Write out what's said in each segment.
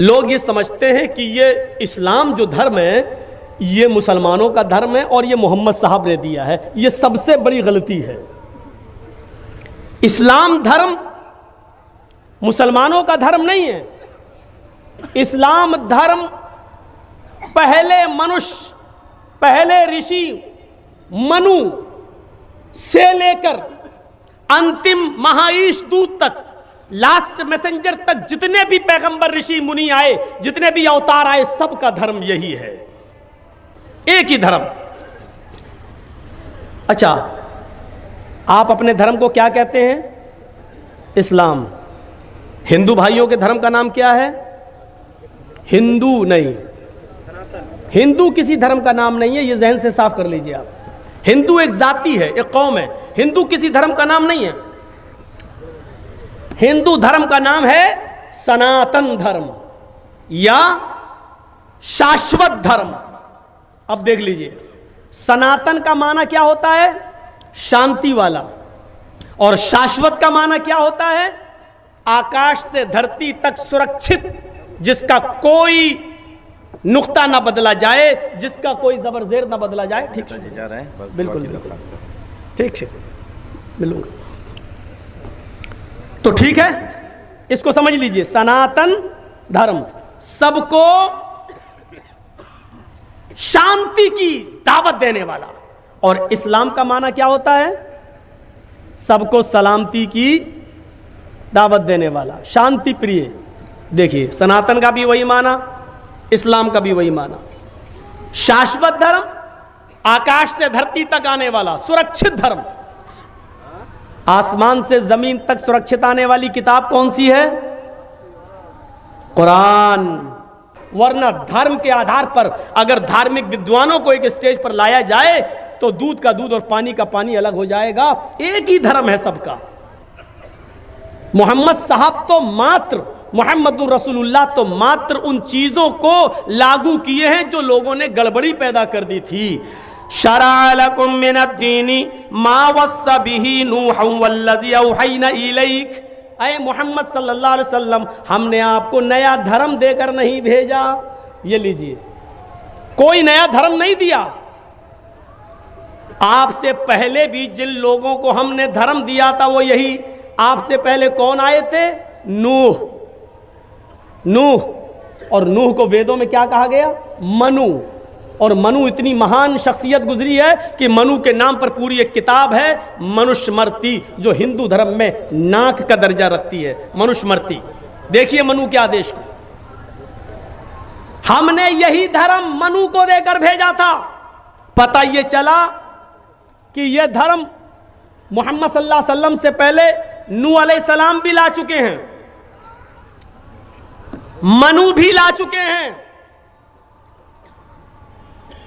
लोग ये समझते हैं कि ये इस्लाम जो धर्म है ये मुसलमानों का धर्म है और ये मोहम्मद साहब ने दिया है। ये सबसे बड़ी गलती है। इस्लाम धर्म मुसलमानों का धर्म नहीं है। इस्लाम धर्म पहले मनुष्य, पहले ऋषि मनु से लेकर अंतिम महाईश दूत तक, लास्ट मैसेंजर तक जितने भी पैगंबर ऋषि मुनि आए, जितने भी अवतार आए, सबका धर्म यही है, एक ही धर्म। अच्छा, आप अपने धर्म को क्या कहते हैं? इस्लाम। हिंदू भाइयों के धर्म का नाम क्या है? हिंदू नहीं, हिंदू किसी धर्म का नाम नहीं है। ये जहन से साफ कर लीजिए आप। हिंदू एक जाति है, एक कौम है। हिंदू किसी धर्म का नाम नहीं है। हिंदू धर्म का नाम है सनातन धर्म या शाश्वत धर्म। अब देख लीजिए, सनातन का माना क्या होता है? शांति वाला। और शाश्वत का माना क्या होता है? आकाश से धरती तक सुरक्षित, जिसका कोई नुक्ता ना बदला जाए, जिसका कोई जबर जेर ना बदला जाए। ठीक जा रहे हैं? बिल्कुल बिल्कुल ठीक है, मिलूंगा तो ठीक है। इसको समझ लीजिए, सनातन धर्म सबको शांति की दावत देने वाला। और इस्लाम का माना क्या होता है? सबको सलामती की दावत देने वाला, शांति प्रिय। देखिए, सनातन का भी वही माना, इस्लाम का भी वही माना। शाश्वत धर्म, आकाश से धरती तक आने वाला सुरक्षित धर्म। आसमान से जमीन तक सुरक्षित आने वाली किताब कौन सी है? कुरान। वरना धर्म के आधार पर अगर धार्मिक विद्वानों को एक स्टेज पर लाया जाए तो दूध का दूध और पानी का पानी अलग हो जाएगा। एक ही धर्म है सबका। मोहम्मद साहब तो मात्र, मोहम्मदुर रसूलुल्लाह तो मात्र उन चीजों को लागू किए हैं जो लोगों ने गड़बड़ी पैदा कर दी थी। शरअ लकुम मिनद्दीनी मा वस्सा बिही नूहन वल्लज़ी औहैना इलैक। ऐ मोहम्मद सल्लल्लाहु अलैहि वसल्लम, हमने आपको नया धर्म देकर नहीं भेजा। ये लीजिए, कोई नया धर्म नहीं दिया। आपसे पहले भी जिन लोगों को हमने धर्म दिया था वो यही। आपसे पहले कौन आए थे? नूह। और नूह को वेदों में क्या कहा गया? मनु। और मनु इतनी महान शख्सियत गुजरी है कि मनु के नाम पर पूरी एक किताब है, मनुस्मृति, जो हिंदू धर्म में नाक का दर्जा रखती है। मनुस्मृति, देखिए मनु के आदेश को। हमने यही धर्म मनु को देकर भेजा था। पता ये चला कि यह धर्म मोहम्मद सल्लल्लाहु अलैहि वसल्लम से पहले नूह अलैहिस्सलाम भी ला चुके हैं, मनु भी ला चुके हैं।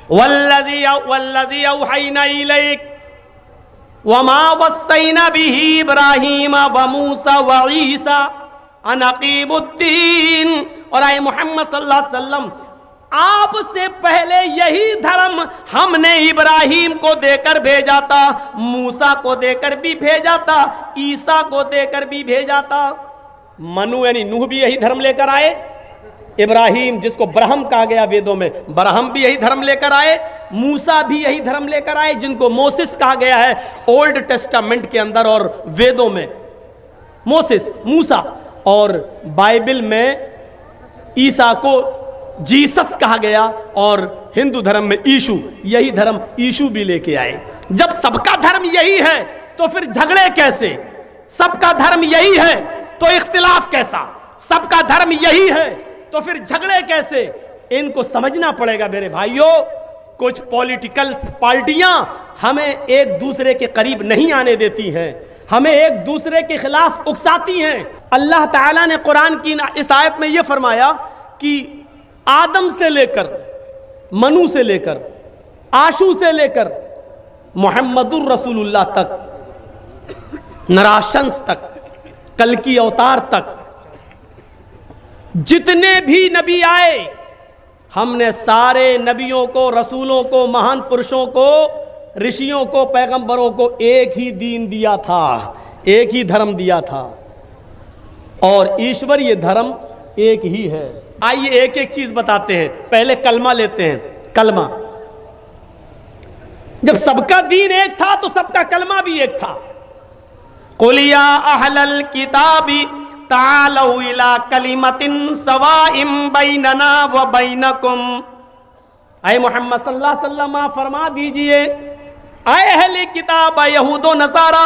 वल्लज़ी औहैना इलैक वमा वस्सैना बिही इब्राहीम व मूसा व ईसा अन अकीमुद्दीन। और आए मोहम्मद सल्लल्लाहु अलैहि वसल्लम, आपसे पहले यही धर्म हमने इब्राहीम को देकर भेजा था, मूसा को देकर भी भेजा था, ईसा को देकर भी भेजा था। मनु यानी नूह भी यही धर्म लेकर आए। इब्राहीम, जिसको ब्रह्म कहा गया वेदों में, ब्रह्म भी यही धर्म लेकर आए। मूसा भी यही धर्म लेकर आए, जिनको मोसेस कहा गया है ओल्ड टेस्टामेंट के अंदर और वेदों में। मोसेस, मूसा, और बाइबल में ईसा को जीसस कहा गया, और हिंदू धर्म में ईशु। यही धर्म ईशु भी लेके आए। जब सबका धर्म यही है तो फिर झगड़े कैसे? सबका धर्म यही है तो इख्तिलाफ कैसा? सबका धर्म यही है तो फिर झगड़े कैसे? इनको समझना पड़ेगा मेरे भाइयों। कुछ पॉलिटिकल पार्टियां हमें एक दूसरे के करीब नहीं आने देती हैं, हमें एक दूसरे के खिलाफ उकसाती हैं। अल्लाह ताला ने कुरान की इस आयत में यह फरमाया कि आदम से लेकर, मनु से लेकर, आशू से लेकर मोहम्मदुर रसूलुल्लाह तक, नराशंस तक, कल की अवतार तक, जितने भी नबी आए, हमने सारे नबियों को, रसूलों को, महान पुरुषों को, ऋषियों को, पैगंबरों को एक ही दीन दिया था, एक ही धर्म दिया था। और ईश्वरीय धर्म एक ही है। आइए एक एक चीज बताते हैं। पहले कलमा लेते हैं। कलमा, जब सबका दीन एक था तो सबका कलमा भी एक था। कुल या अहलल किताबी तालौ इला कलिमतिन सवाइम बैनना व बैनकुम। आए मोहम्मद सल्लल्लाहु अलैहि वसल्लम आप फरमा दीजिए, आए अहले किताब यहूदो नसारा,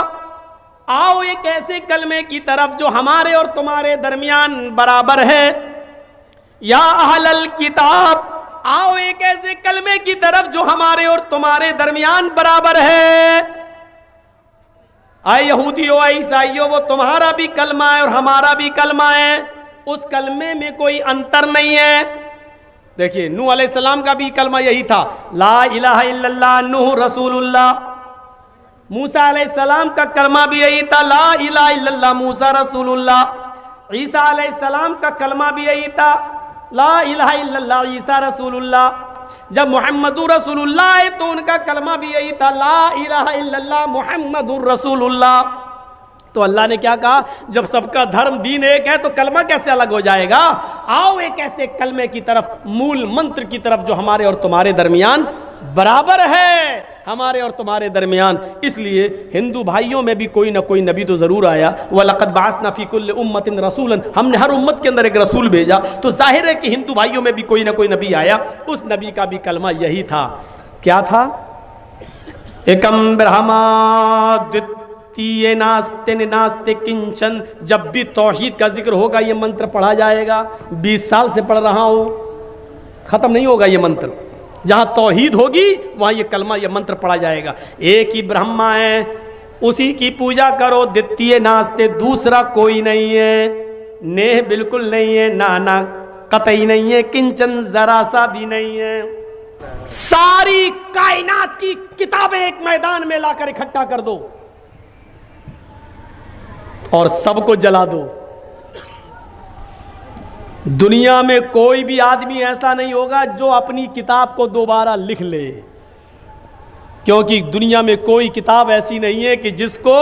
आओ एक ऐसे कलमे की तरफ जो हमारे और तुम्हारे दरमियान बराबर है। या अहलल किताब, आओ एक ऐसे कलमे की तरफ जो हमारे और तुम्हारे दरमियान बराबर है। आए यहूदियों, आए ईसाइयों, वो तुम्हारा भी कलमा है और हमारा भी कलमा है, उस कलमे में कोई अंतर नहीं है। देखिए नूह अलैहिस्सलाम का भी कलमा यही था, ला इलाहा इल्लल्लाह नूह रसूलुल्लाह। मूसा अलैहिस्सलाम का कलमा भी यही था, ला इलाहा इल्लल्लाह मूसा रसूलुल्लाह। ईसा अलैहिस्सलाम का कलमा भी यही था, ला इलाहा इल्लल्लाह ईसा रसूलुल्लाह। जब मुहम्मदुर रसूलुल्लाह है तो उनका कलमा भी यही था, ला इलाहा इल्लल्लाह मुहम्मदुर रसूलुल्लाह। तो अल्लाह ने क्या कहा, जब सबका धर्म दीन एक है तो कलमा कैसे अलग हो जाएगा। आओ एक ऐसे कलमे की तरफ, मूल मंत्र की तरफ जो हमारे और तुम्हारे दरमियान बराबर है, हमारे और तुम्हारे दरमियान। इसलिए हिंदू भाइयों में भी कोई ना कोई नबी तो जरूर आया। वलक़द बअसना फ़ी कुल्लि उम्मतिन रसूलन, हमने हर उम्मत के अंदर एक रसूल भेजा। तो जाहिर है कि हिंदू भाइयों में भी कोई ना कोई नबी आया, उस नबी का भी कलमा यही था। क्या था, एकम ब्रह्मा द्वितीय नास्ते नास्ते किंचन। जब भी तौहीद का जिक्र होगा ये मंत्र पढ़ा जाएगा। 20 साल से पढ़ रहा हूं, खत्म नहीं होगा ये मंत्र। जहां तौहीद होगी वहां ये कलमा, ये मंत्र पढ़ा जाएगा। एक ही ब्रह्मा है, उसी की पूजा करो। द्वितीय नास्ते, दूसरा कोई नहीं है। नेह बिल्कुल नहीं है, नाना कतई नहीं है, किंचन जरा सा भी नहीं है। सारी कायनात की किताबें एक मैदान में लाकर इकट्ठा कर दो और सबको जला दो। दुनिया में कोई भी आदमी ऐसा नहीं होगा जो अपनी किताब को दोबारा लिख ले, क्योंकि दुनिया में कोई किताब ऐसी नहीं है कि जिसको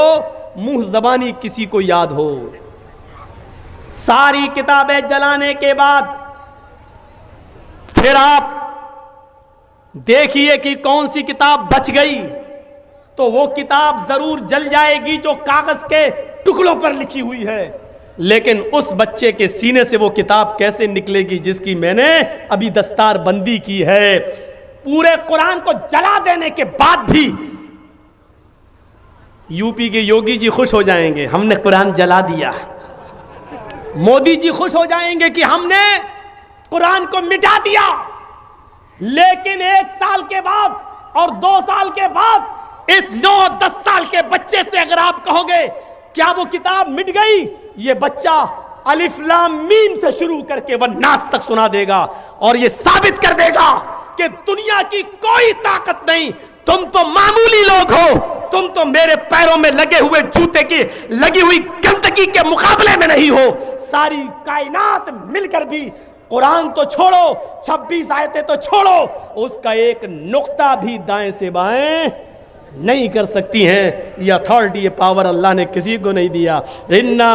मुंह जबानी किसी को याद हो। सारी किताबें जलाने के बाद फिर आप देखिए कि कौन सी किताब बच गई। तो वो किताब जरूर जल जाएगी जो कागज के टुकड़ों पर लिखी हुई है, लेकिन उस बच्चे के सीने से वो किताब कैसे निकलेगी जिसकी मैंने अभी दस्तार बंदी की है। पूरे कुरान को जला देने के बाद भी यूपी के योगी जी खुश हो जाएंगे, हमने कुरान जला दिया। मोदी जी खुश हो जाएंगे कि हमने कुरान को मिटा दिया। लेकिन 1 साल के बाद और 2 साल के बाद इस 9-10 साल के बच्चे से अगर आप कहोगे क्या वो किताब मिट गई, ये बच्चा अलिफ लाम मीम से शुरू करके वह नास तक सुना देगा और ये साबित कर देगा कि दुनिया की कोई ताकत नहीं, तुम तो मामूली लोग हो, तुम तो मेरे पैरों में लगे हुए जूते की लगी हुई गंदगी के मुकाबले में नहीं हो। सारी कायनात मिलकर भी कुरान तो छोड़ो, 26 आयतें तो छोड़ो, उसका एक नुक्ता भी दाएं से बाएं नहीं कर सकती हैं। ये अथॉरिटी, ये पावर अल्लाह ने किसी को नहीं दिया। इन्ना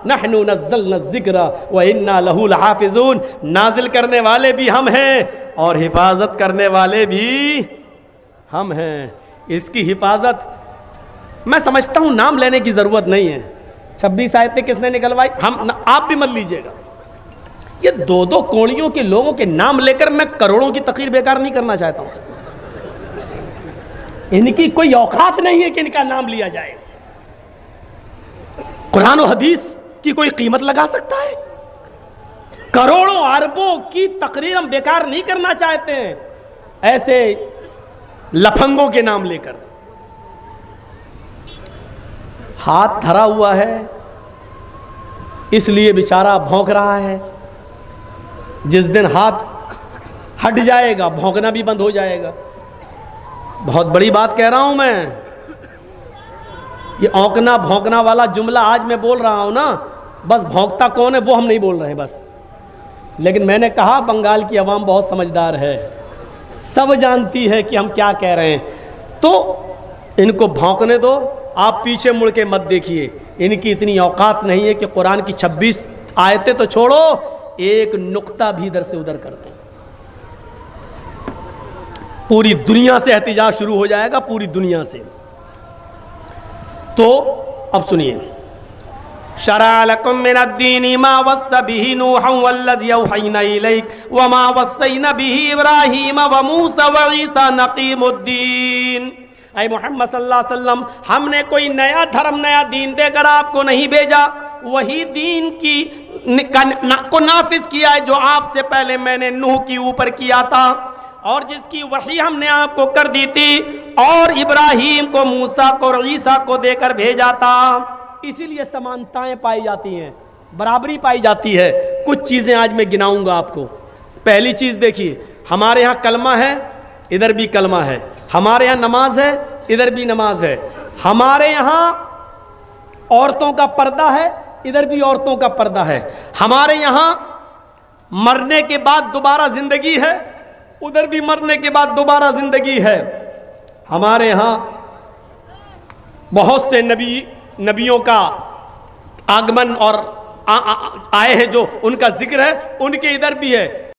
नहनु नज़्ज़लना ज़िक्रा व इन्ना लहू लहाफ़िज़ून, नाजिल करने वाले भी हम हैं और हिफाजत करने वाले भी हम हैं। इसकी हिफाजत मैं समझता हूँ नाम लेने की ज़रूरत नहीं है। 26 आयतें किसने निकलवाई, आप भी मत लीजिएगा। ये 2-2 कोड़ियों के लोगों के नाम लेकर मैं करोड़ों की तकरीर बेकार नहीं करना चाहता हूँ। इनकी कोई औकात नहीं है कि इनका नाम लिया जाए। कुरान और हदीस की कोई कीमत लगा सकता है? करोड़ों अरबों की तकरीर हम बेकार नहीं करना चाहते हैं ऐसे लफंगों के नाम लेकर। हाथ धरा हुआ है इसलिए बेचारा भौंक रहा है। जिस दिन हाथ हट जाएगा भौंकना भी बंद हो जाएगा। बहुत बड़ी बात कह रहा हूं मैं। ये औंकना भौंकना वाला जुमला आज मैं बोल रहा हूं ना, बस भौंकता कौन है वो हम नहीं बोल रहे हैं बस। लेकिन मैंने कहा बंगाल की आवाम बहुत समझदार है, सब जानती है कि हम क्या कह रहे हैं, तो इनको भौंकने दो। आप पीछे मुड़ के मत देखिए, इनकी इतनी औकात नहीं है कि कुरान की 26 आयतें तो छोड़ो, एक नुक्ता भी इधर से उधर कर दें, पूरी दुनिया से एहतिजाज शुरू हो जाएगा, पूरी दुनिया से। तो अब सुनिए, शरअ लकुम मिनद्दीनि मा वस्सा बिही नूहन वल्लज़ी अवहयना इलैक व मा वस्सैना बिही इब्राहीम व मूसा व ईसा नक़ीमुद्दीन। ऐ मोहम्मद सल्लल्लाहु अलैहि वसल्लम, हमने कोई नया धर्म, नया दीन देकर आपको नहीं भेजा, वही दीन को नाफिज किया है जो आपसे पहले मैंने नूह के ऊपर किया था, और जिसकी वही हमने आपको कर दी थी, और इब्राहीम को, मूसा को और ईसा को देकर भेजा था। इसीलिए समानताएं पाई जाती हैं, बराबरी पाई जाती है। कुछ चीज़ें आज मैं गिनाऊंगा आपको। पहली चीज़ देखिए, हमारे यहाँ कलमा है, इधर भी कलमा है। हमारे यहाँ नमाज है, इधर भी नमाज है। हमारे यहाँ औरतों का पर्दा है, इधर भी औरतों का पर्दा है। हमारे यहाँ मरने के बाद दोबारा जिंदगी है, उधर भी मरने के बाद दोबारा जिंदगी है। हमारे यहाँ बहुत से नबियों का आगमन और आए हैं जो उनका जिक्र है, उनके इधर भी है।